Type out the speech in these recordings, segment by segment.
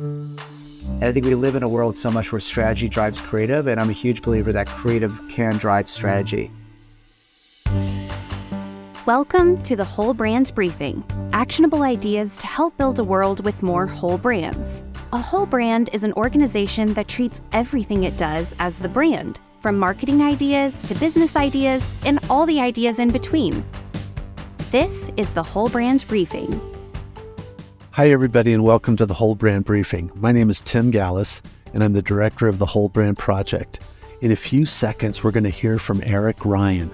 And I think we live in a world so much where strategy drives creative, and I'm a huge believer that creative can drive strategy. Welcome to the Whole Brand Briefing, actionable ideas to help build a world with more whole brands. A whole brand is an organization that treats everything it does as the brand, from marketing ideas to business ideas and all the ideas in between. This is the Whole Brand Briefing. Hi, everybody, and welcome to the Whole Brand Briefing. My name is Tim Gallus, and I'm the director of the Whole Brand Project. In a few seconds, we're going to hear from Eric Ryan.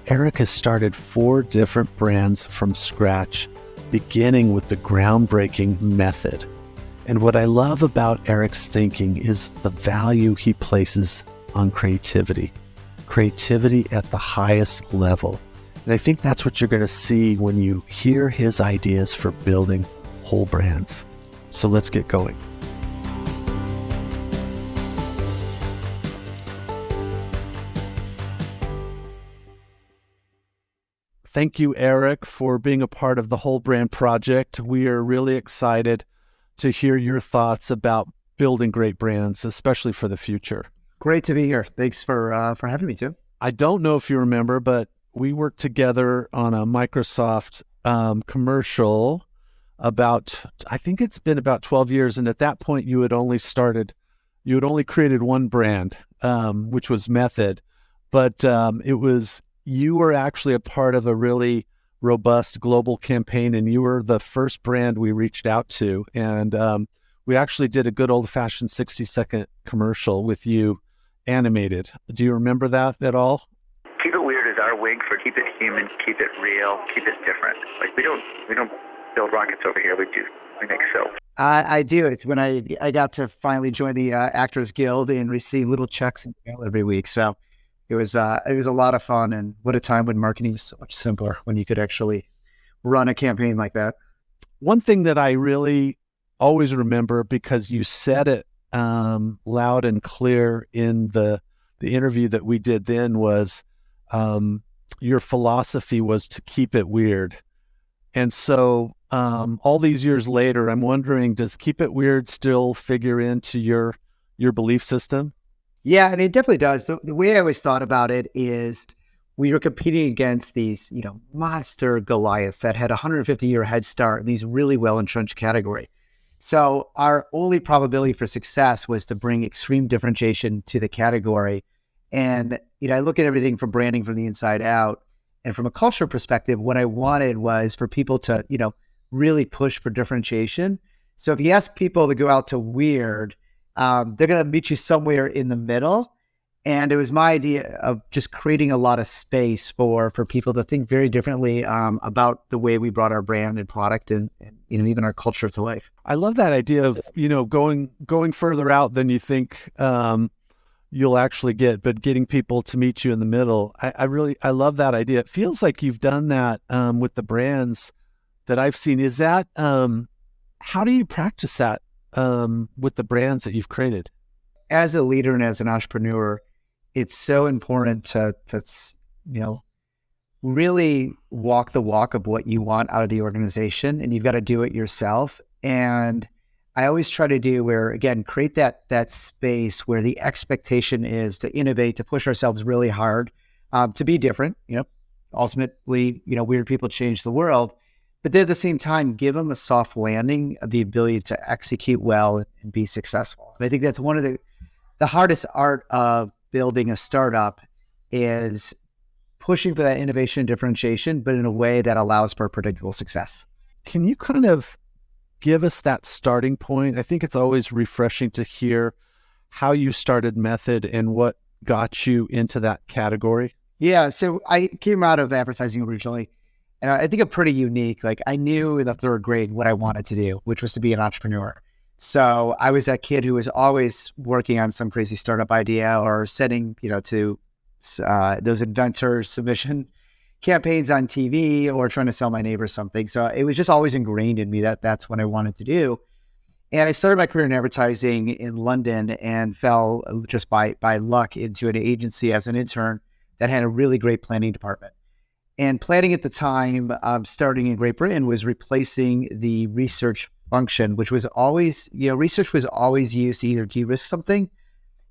Eric has started 4 different brands from scratch, beginning with the groundbreaking method. And what I love about Eric's thinking is the value he places on creativity at the highest level. And I think that's what you're going to see when you hear his ideas for building whole brands. So let's get going. Thank you, Eric, for being a part of the Whole Brand Project. We are really excited to hear your thoughts about building great brands, especially for the future. Great to be here. Thanks for having me, too. I don't know if you remember, but we worked together on a Microsoft commercial I think it's been about 12 years. And at that point, you had only created one brand, which was Method. But you were actually a part of a really robust global campaign, and you were the first brand we reached out to. And we actually did a good old-fashioned 60-second commercial with you animated. Do you remember that at all? Keep it weird is our wig for keep it human, keep it real, keep it different. Like we don't build rockets over here. We make soap. I do. It's when I got to finally join the Actors Guild and receive little checks in the mail every week. So it was a lot of fun, and what a time when marketing was so much simpler, when you could actually run a campaign like that. One thing that I really always remember, because you said it loud and clear in the interview that we did then, was your philosophy was to keep it weird. And so all these years later, I'm wondering, does keep it weird still figure into your belief system? Yeah, I mean, it definitely does. The way I always thought about it is we were competing against these, monster Goliaths that had a 150-year head start in these really well-entrenched category. So our only probability for success was to bring extreme differentiation to the category. And, I look at everything from branding from the inside out. And from a culture perspective, what I wanted was for people to, really push for differentiation. So if you ask people to go out to weird, they're going to meet you somewhere in the middle. And it was my idea of just creating a lot of space for people to think very differently about the way we brought our brand and product and even our culture to life. I love that idea of, going further out than you think you'll actually get, but getting people to meet you in the middle. I love that idea. It feels like you've done that with the brands that I've seen. Is that, how do you practice that with the brands that you've created? As a leader and as an entrepreneur, it's so important to really walk the walk of what you want out of the organization, and you've got to do it yourself. And I always try to do create that space where the expectation is to innovate, to push ourselves really hard, to be different. Ultimately, weird people change the world, but then at the same time, give them a soft landing, the ability to execute well and be successful. And I think that's one of the hardest art of building a startup is pushing for that innovation and differentiation, but in a way that allows for predictable success. Can you kind of give us that starting point? I think it's always refreshing to hear how you started Method and what got you into that category. Yeah, so I came out of advertising originally, and I think I'm pretty unique. Like, I knew in the 3rd grade what I wanted to do, which was to be an entrepreneur. So I was that kid who was always working on some crazy startup idea or sending, to those inventor submission campaigns on TV or trying to sell my neighbor something. So it was just always ingrained in me that that's what I wanted to do. And I started my career in advertising in London and fell just by luck into an agency as an intern that had a really great planning department. And planning at the time, starting in Great Britain, was replacing the research function, which was always, research was always used to either de-risk something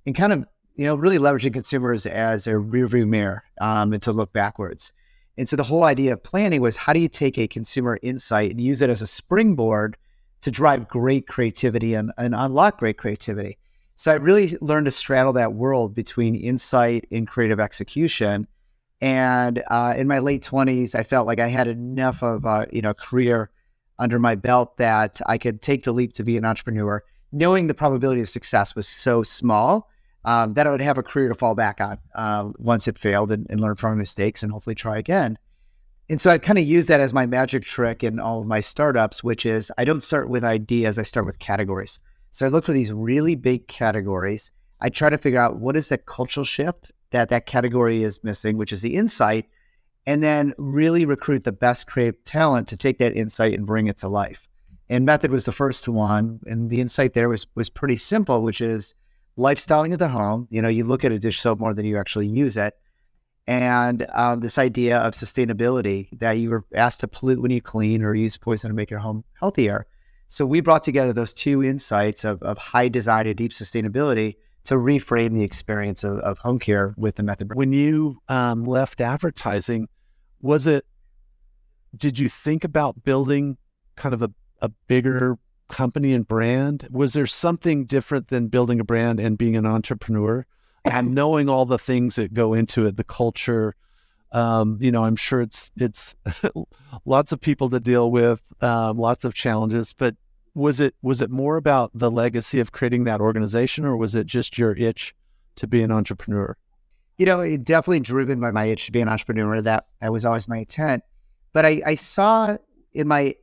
and kind of, really leveraging consumers as a rearview mirror and to look backwards. And so the whole idea of planning was, how do you take a consumer insight and use it as a springboard to drive great creativity and unlock great creativity? So I really learned to straddle that world between insight and creative execution. And in my late 20s, I felt like I had enough of a career under my belt that I could take the leap to be an entrepreneur, knowing the probability of success was so small that I would have a career to fall back on once it failed and learn from my mistakes and hopefully try again. And so I kind of use that as my magic trick in all of my startups, which is I don't start with ideas, I start with categories. So I look for these really big categories. I try to figure out what is the cultural shift that category is missing, which is the insight, and then really recruit the best creative talent to take that insight and bring it to life. And Method was the first one. And the insight there was pretty simple, which is lifestyling at the home. You look at a dish soap more than you actually use it. And this idea of sustainability, that you were asked to pollute when you clean or use poison to make your home healthier. So we brought together those two insights of high design and deep sustainability to reframe the experience of home care with the Method. When you left advertising, did you think about building kind of a bigger company and brand? Was there something different than building a brand and being an entrepreneur and knowing all the things that go into it, the culture? I'm sure it's lots of people to deal with, lots of challenges, but was it more about the legacy of creating that organization, or was it just your itch to be an entrepreneur? It definitely driven by my itch to be an entrepreneur. That was always my intent. But I saw in my,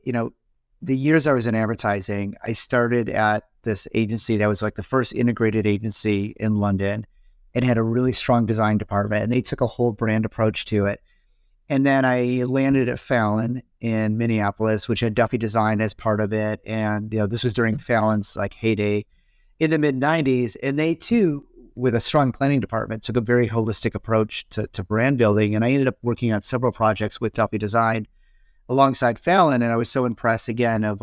the years I was in advertising, I started at this agency that was like the first integrated agency in London. It had a really strong design department, and they took a whole brand approach to it. And then I landed at Fallon in Minneapolis, which had Duffy Design as part of it. And, this was during Fallon's heyday in the mid 90s. And they too, with a strong planning department, took a very holistic approach to brand building. And I ended up working on several projects with Duffy Design alongside Fallon. And I was so impressed again of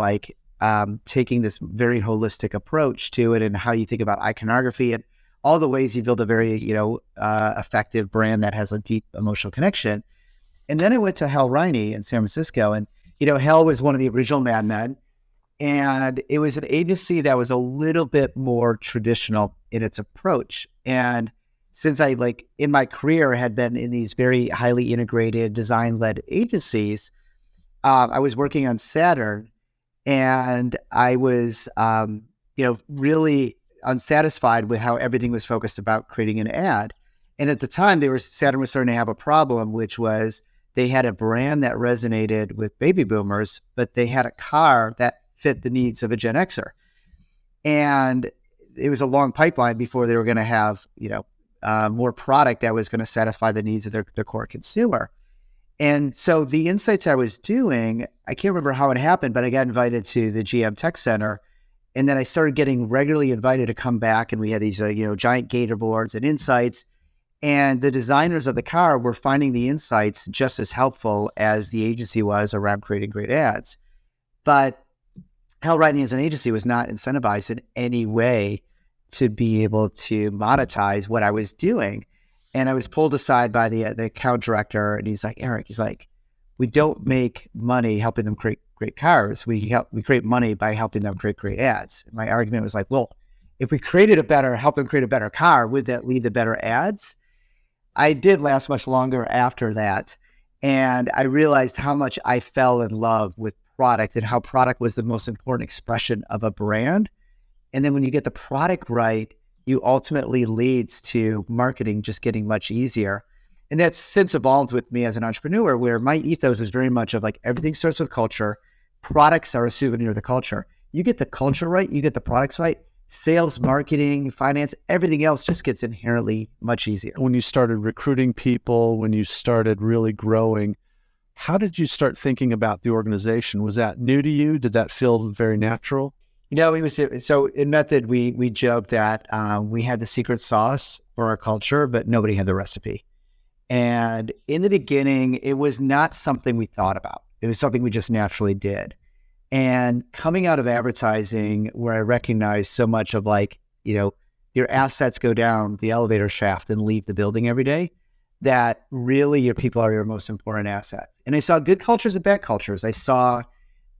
taking this very holistic approach to it and how you think about iconography and all the ways you build a very, effective brand that has a deep emotional connection. And then I went to Hal Riney in San Francisco, and, Hal was one of the original Mad Men, and it was an agency that was a little bit more traditional in its approach. And since I, in my career had been in these very highly integrated design-led agencies, I was working on Saturn, and I was, really unsatisfied with how everything was focused about creating an ad. And at the time, Saturn was starting to have a problem, which was they had a brand that resonated with baby boomers, but they had a car that fit the needs of a Gen Xer. And it was a long pipeline before they were going to have, more product that was going to satisfy the needs of their core consumer. And so the insights I was doing, I can't remember how it happened, but I got invited to the GM Tech Center. And then I started getting regularly invited to come back, and we had these, giant gator boards and insights. And the designers of the car were finding the insights just as helpful as the agency was around creating great ads. But Hal Riney as an agency was not incentivized in any way to be able to monetize what I was doing. And I was pulled aside by the account director, and he's like, Eric, we don't make money helping them create great cars. We create money by helping them create great ads. And my argument was well, if we help them create a better car, would that lead to better ads? I did last much longer after that. And I realized how much I fell in love with product and how product was the most important expression of a brand. And then when you get the product right, you ultimately leads to marketing just getting much easier. And that's since evolved with me as an entrepreneur, where my ethos is very much of everything starts with culture. Products are a souvenir of the culture. You get the culture right, you get the products right, sales, marketing, finance, everything else just gets inherently much easier. When you started recruiting people, when you started really growing, how did you start thinking about the organization? Was that new to you? Did that feel very natural? It was, so in Method, we joke that we had the secret sauce for our culture, but nobody had the recipe. And in the beginning, it was not something we thought about. It was something we just naturally did. And coming out of advertising, where I recognized so much of like, your assets go down the elevator shaft and leave the building every day, that really your people are your most important assets. And I saw good cultures and bad cultures. I saw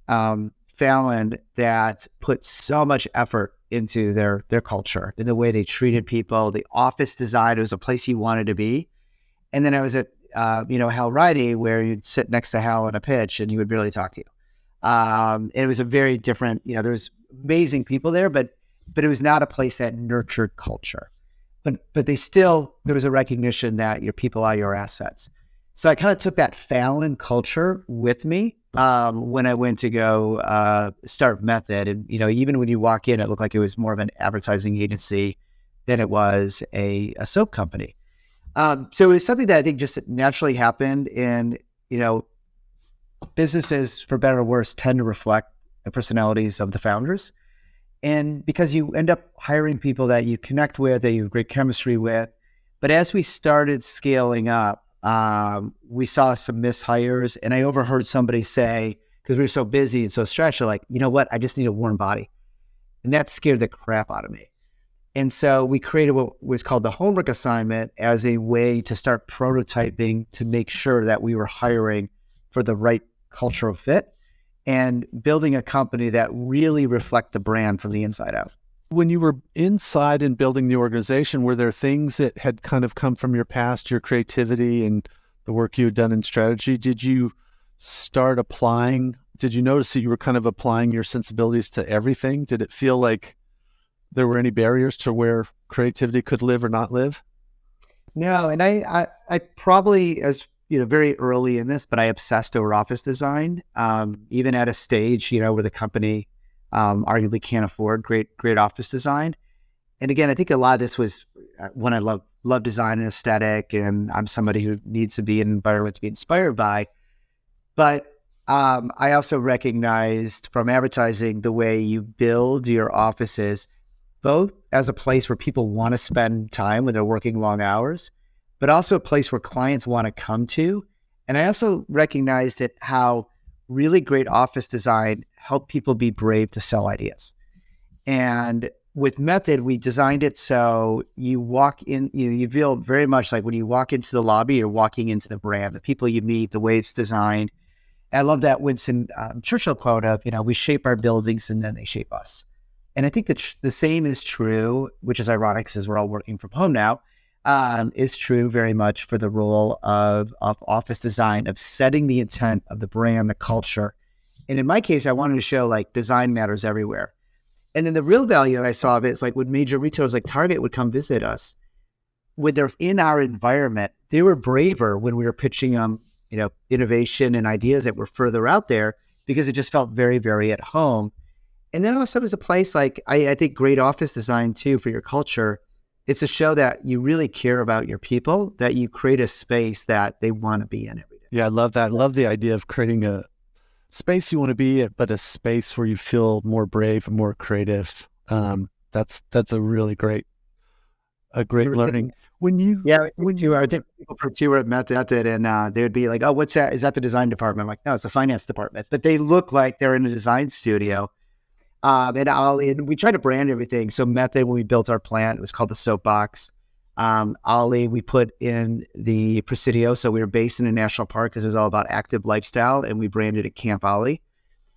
Fallon that put so much effort into their culture, in the way they treated people, the office design. It was a place you wanted to be. And then I was at, Hal Ridey, where you'd sit next to Hal on a pitch and he would really talk to you. And it was a very different, there was amazing people there, but it was not a place that nurtured culture. But there was a recognition that your people are your assets. So I kind of took that Fallon culture with me when I went to go start Method. And, even when you walk in, it looked like it was more of an advertising agency than it was a soap company. So it was something that I think just naturally happened. And, businesses, for better or worse, tend to reflect the personalities of the founders. And because you end up hiring people that you connect with, that you have great chemistry with. But as we started scaling up, we saw some mishires. And I overheard somebody say, because we were so busy and so stretched, like, you know what, I just need a warm body. And that scared the crap out of me. And so we created what was called the homework assignment as a way to start prototyping, to make sure that we were hiring for the right cultural fit and building a company that really reflect the brand from the inside out. When you were inside and building the organization, were there things that had kind of come from your past, your creativity and the work you had done in strategy? Did you start applying? Did you notice that you were kind of applying your sensibilities to everything? Did it feel like there were any barriers to where creativity could live or not live? No, and I probably, as very early in this, but I obsessed over office design, even at a stage, where the company arguably can't afford great office design. And again, I think a lot of this was when I love design and aesthetic, and I'm somebody who needs to be in an environment to be inspired by. But I also recognized from advertising the way you build your offices, both as a place where people want to spend time when they're working long hours, but also a place where clients want to come to. And I also recognized that how really great office design helped people be brave to sell ideas. And with Method, we designed it so you walk in, you feel very much like when you walk into the lobby, you're walking into the brand, the people you meet, the way it's designed. And I love that Winston Churchill quote of, we shape our buildings and then they shape us. And I think that the same is true, which is ironic since we're all working from home now, is true very much for the role of office design, of setting the intent of the brand, the culture. And in my case, I wanted to show like design matters everywhere. And then the real value I saw of it is like when major retailers like Target would come visit us, when they're in our environment, they were braver when we were pitching them, innovation and ideas that were further out there, because it just felt very, very at home. And then also as a place like, I think great office design too for your culture, it's a show that you really care about your people, that you create a space that they want to be in every day. Yeah, I love that. I love the idea of creating a space you want to be at, but a space where you feel more brave and more creative. That's a really great learning. I would take people for a tour at Method, and they would be like, "Oh, what's that? Is that the design department?" I'm like, "No, it's the finance department." But they look like they're in a design studio. And we try to brand everything. So Method, when we built our plant, it was called the Soapbox. Ollie, we put in the Presidio. So we were based in a national park because it was all about active lifestyle, and we branded it Camp Ollie.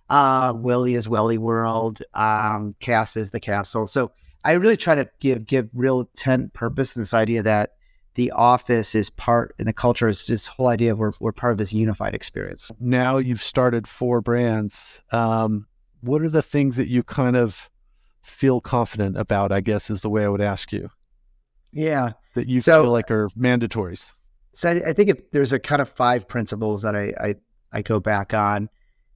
Willie is Welly World. Cass is the Castle. So I really try to give real intent, purpose, and this idea that the office is part, and the culture is this whole idea of we're part of this unified experience. Now you've started 4 brands. What are the things that you kind of feel confident about, I guess, is the way I would ask you? Yeah. That you feel like are mandatories. So I think if there's a kind of 5 principles that I go back on.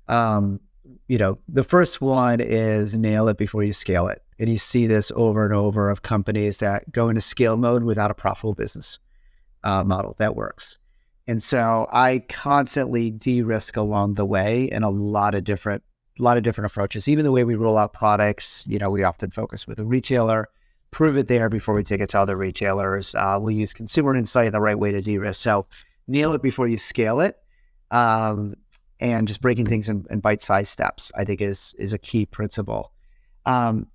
The first one is nail it before you scale it. And you see this over and over of companies that go into scale mode without a profitable business model that works. And so I constantly de-risk along the way in a lot of different approaches. Even the way we roll out products, we often focus with a retailer, prove it there before we take it to other retailers. We'll use consumer insight, the right way to de-risk. So nail it before you scale it. and just breaking things in bite-sized steps, I think is a key principle.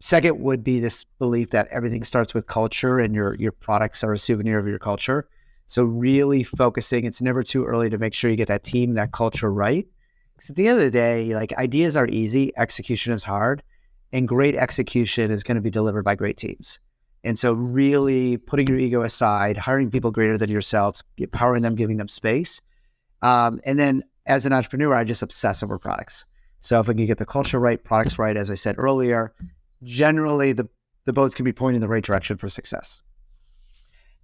Second would be this belief that everything starts with culture and your products are a souvenir of your culture. So really focusing, it's never too early to make sure you get that team, that culture right. Because at the end of the day, like ideas are easy, execution is hard, and great execution is going to be delivered by great teams. And so really putting your ego aside, hiring people greater than yourselves, empowering them, giving them space. And then as an entrepreneur, I just obsess over products. So if we can get the culture right, products right, as I said earlier, generally the boats can be pointing in the right direction for success.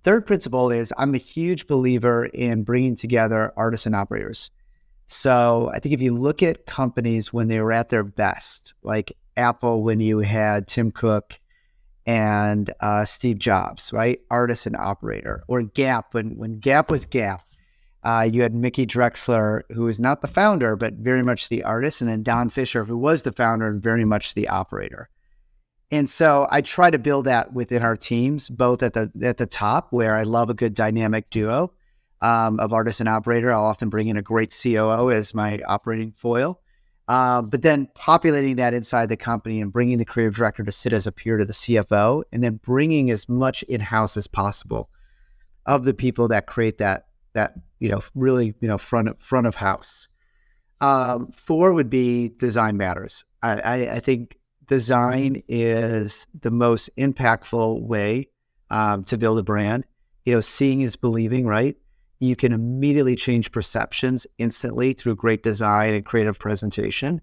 Third principle is I'm a huge believer in bringing together artists and operators. So I think if you look at companies when they were at their best, like Apple when you had Tim Cook and Steve Jobs, right? Artist and operator. Or Gap, when Gap was Gap, you had Mickey Drexler, who is not the founder, but very much the artist, and then Don Fisher, who was the founder and very much the operator. And so I try to build that within our teams, both at the top, where I love a good dynamic duo of artist and operator. I'll often bring in a great COO as my operating foil. But then populating that inside the company and bringing the creative director to sit as a peer to the CFO, and then bringing as much in-house as possible of the people that create that really front of house. 4 would be design matters. I think design is the most impactful way to build a brand. Seeing is believing, right? You can immediately change perceptions instantly through great design and creative presentation.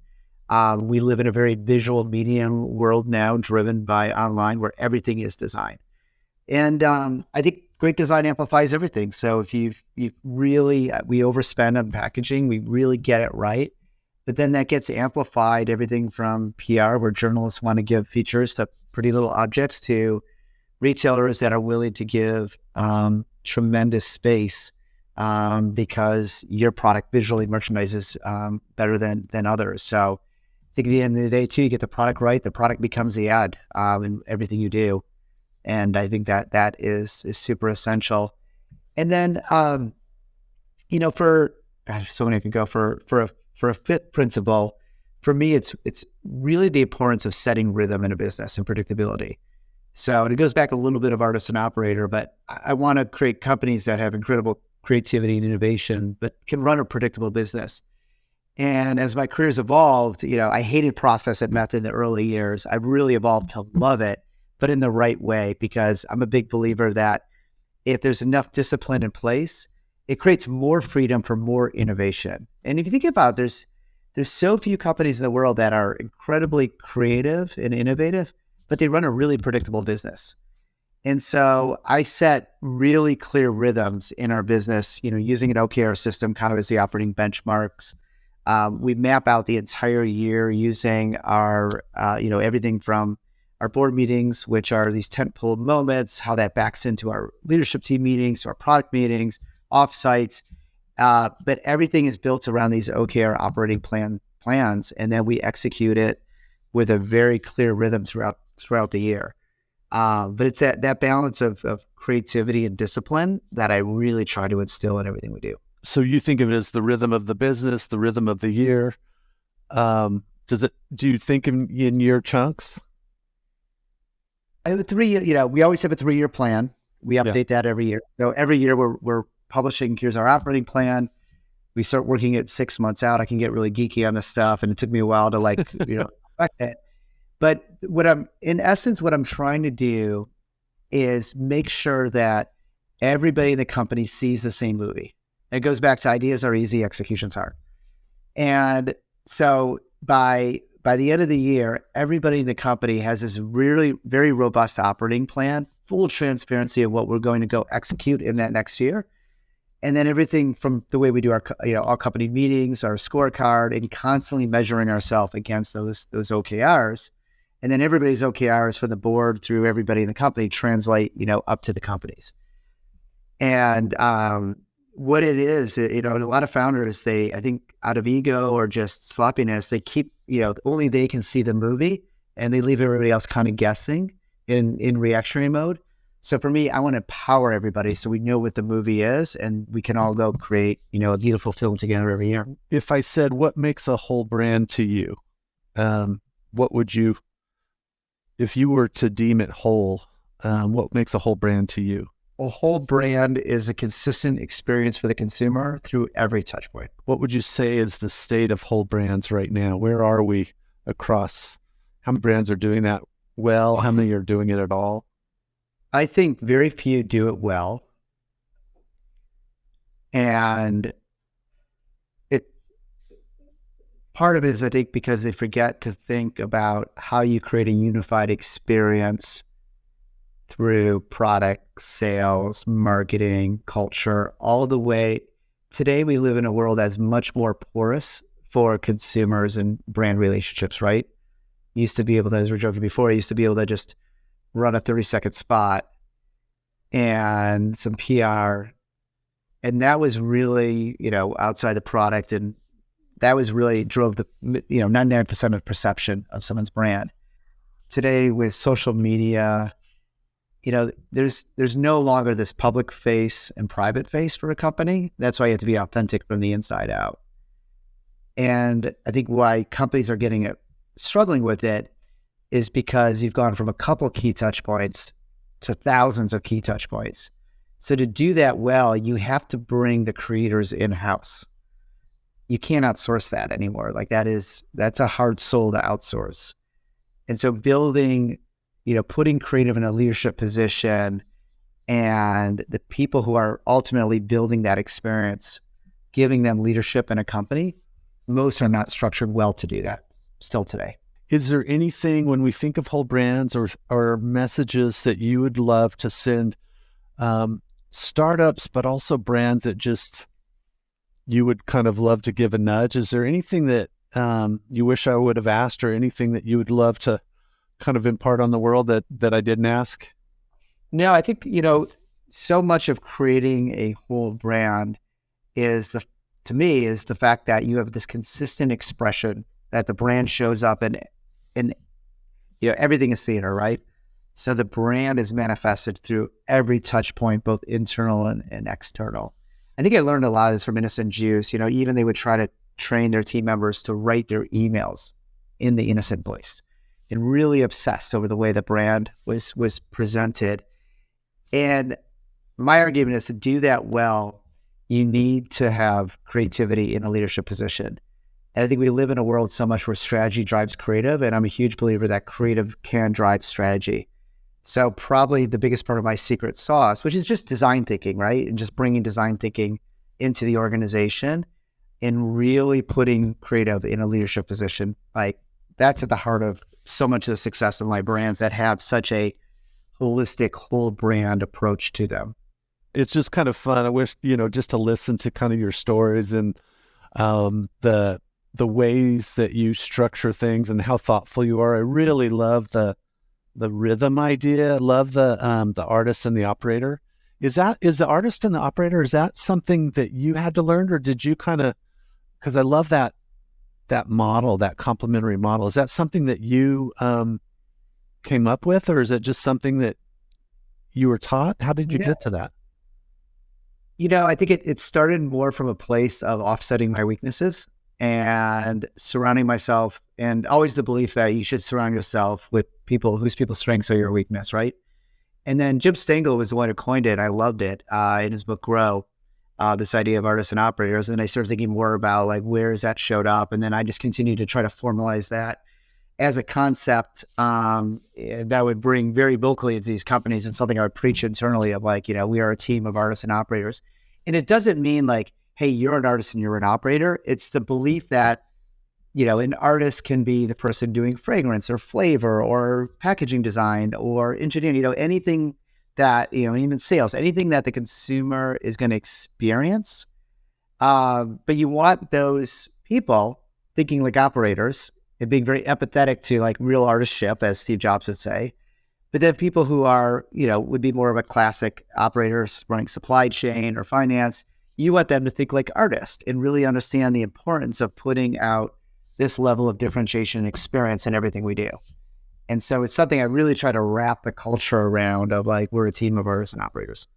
We live in a very visual medium world now, driven by online, where everything is design. And I think great design amplifies everything. So if we overspend on packaging, we really get it right. But then that gets amplified, everything from PR, where journalists want to give features to pretty little objects, to retailers that are willing to give tremendous space because your product visually merchandises better than others. So I think at the end of the day, too, you get the product right, the product becomes the ad in everything you do. And I think that is super essential. And then, so many I could go for a fifth principle. For me, it's really the importance of setting rhythm in a business and predictability. So, and it goes back a little bit of artist and operator, but I want to create companies that have incredible creativity and innovation, but can run a predictable business. And as my career's evolved, I hated process and method in the early years. I've really evolved to love it, but in the right way, because I'm a big believer that if there's enough discipline in place, it creates more freedom for more innovation. And if you think about it, there's so few companies in the world that are incredibly creative and innovative, but they run a really predictable business. And so I set really clear rhythms in our business, using an OKR system kind of as the operating benchmarks. We map out the entire year using our, everything from our board meetings, which are these tentpole moments, how that backs into our leadership team meetings, to our product meetings, offsites. But everything is built around these OKR operating plans, and then we execute it with a very clear rhythm throughout the year. But it's that balance of creativity and discipline that I really try to instill in everything we do. So you think of it as the rhythm of the business, the rhythm of the year. Do you think in year chunks? I have a 3-year, we always have a 3-year plan. We update that every year. So every year we're publishing, here's our operating plan. We start working it 6 months out. I can get really geeky on this stuff, and it took me a while to affect it. But what I'm trying to do is make sure that everybody in the company sees the same movie. And it goes back to ideas are easy, execution's hard. And so by the end of the year, everybody in the company has this really very robust operating plan, full transparency of what we're going to go execute in that next year. And then everything from the way we do our company meetings, our scorecard, and constantly measuring ourselves against those OKRs. And then everybody's OKRs from the board through everybody in the company translate, up to the companies. And what it is, a lot of founders, I think out of ego or just sloppiness, they keep, only they can see the movie, and they leave everybody else kind of guessing in reactionary mode. So for me, I want to empower everybody so we know what the movie is and we can all go create, a beautiful film together every year. If I said, what makes a whole brand to you? What would you, if you were to deem it whole, what makes a whole brand to you? A whole brand is a consistent experience for the consumer through every touch point. What would you say is the state of whole brands right now? Where are we across? How many brands are doing that well? How many are doing it at all? I think very few do it well. And part of it is, I think, because they forget to think about how you create a unified experience through product, sales, marketing, culture, all the way. Today, we live in a world that's much more porous for consumers and brand relationships, right? You used to be able to, as we were joking before, you used to be able to just run a 30-second spot and some PR. And that was really, outside the product. And that was really drove the, 99% of perception of someone's brand. Today with social media, there's no longer this public face and private face for a company. That's why you have to be authentic from the inside out. And I think why companies are struggling with it is because you've gone from a couple key touch points to thousands of key touch points. So to do that well, you have to bring the creators in-house. You can't outsource that anymore. That's a hard soul to outsource. And so building, putting creative in a leadership position and the people who are ultimately building that experience, giving them leadership in a company, most are not structured well to do that still today. Is there anything when we think of whole brands or messages that you would love to send startups, but also brands that just you would kind of love to give a nudge? Is there anything that you wish I would have asked, or anything that you would love to kind of impart on the world that I didn't ask? No, I think, so much of creating a whole brand to me, is the fact that you have this consistent expression that the brand shows up in everything is theater, right? So the brand is manifested through every touch point, both internal and external. I think I learned a lot of this from Innocent Juice. Even they would try to train their team members to write their emails in the innocent voice, and really obsessed over the way the brand was presented. And my argument is, to do that well, you need to have creativity in a leadership position. And I think we live in a world so much where strategy drives creative, and I'm a huge believer that creative can drive strategy. So probably the biggest part of my secret sauce, which is just design thinking, right? And just bringing design thinking into the organization and really putting creative in a leadership position. That's at the heart of so much of the success of my brands that have such a holistic whole brand approach to them. It's just kind of fun. I wish, just to listen to kind of your stories and the ways that you structure things and how thoughtful you are. I really love the rhythm idea. I love the artist and the operator. Is the artist and the operator, is that something that you had to learn, or did you because I love that model, that complementary model. Is that something that you came up with, or is it just something that you were taught? How did you get to that? I think it started more from a place of offsetting my weaknesses and surrounding myself, and always the belief that you should surround yourself with people whose strengths are your weakness, right? And then Jim Stengel was the one who coined it. I loved it in his book, Grow, this idea of artists and operators. And then I started thinking more about where has that showed up? And then I just continued to try to formalize that as a concept that would bring very vocally into these companies, and something I would preach internally of we are a team of artists and operators. And it doesn't mean hey, you're an artist and you're an operator. It's the belief that, an artist can be the person doing fragrance or flavor or packaging design or engineering, anything that, even sales, anything that the consumer is going to experience. But you want those people thinking like operators and being very empathetic to real artistship, as Steve Jobs would say. But then people who are, would be more of a classic operators running supply chain or finance, you want them to think like artists and really understand the importance of putting out this level of differentiation and experience in everything we do. And so it's something I really try to wrap the culture around of like, we're a team of artists and operators.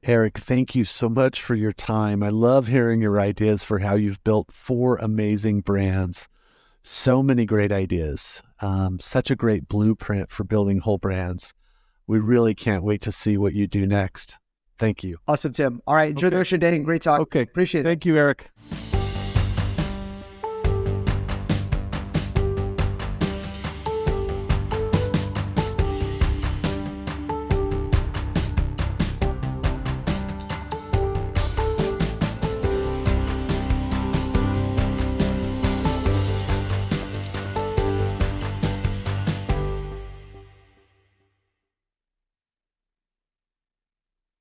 Eric, thank you so much for your time. I love hearing your ideas for how you've built 4 amazing brands. So many great ideas. Such a great blueprint for building whole brands. We really can't wait to see what you do next. Thank you. Awesome, Tim. All right. Enjoy the rest of your day. Great talk. Okay. Appreciate it. Thank you, Eric.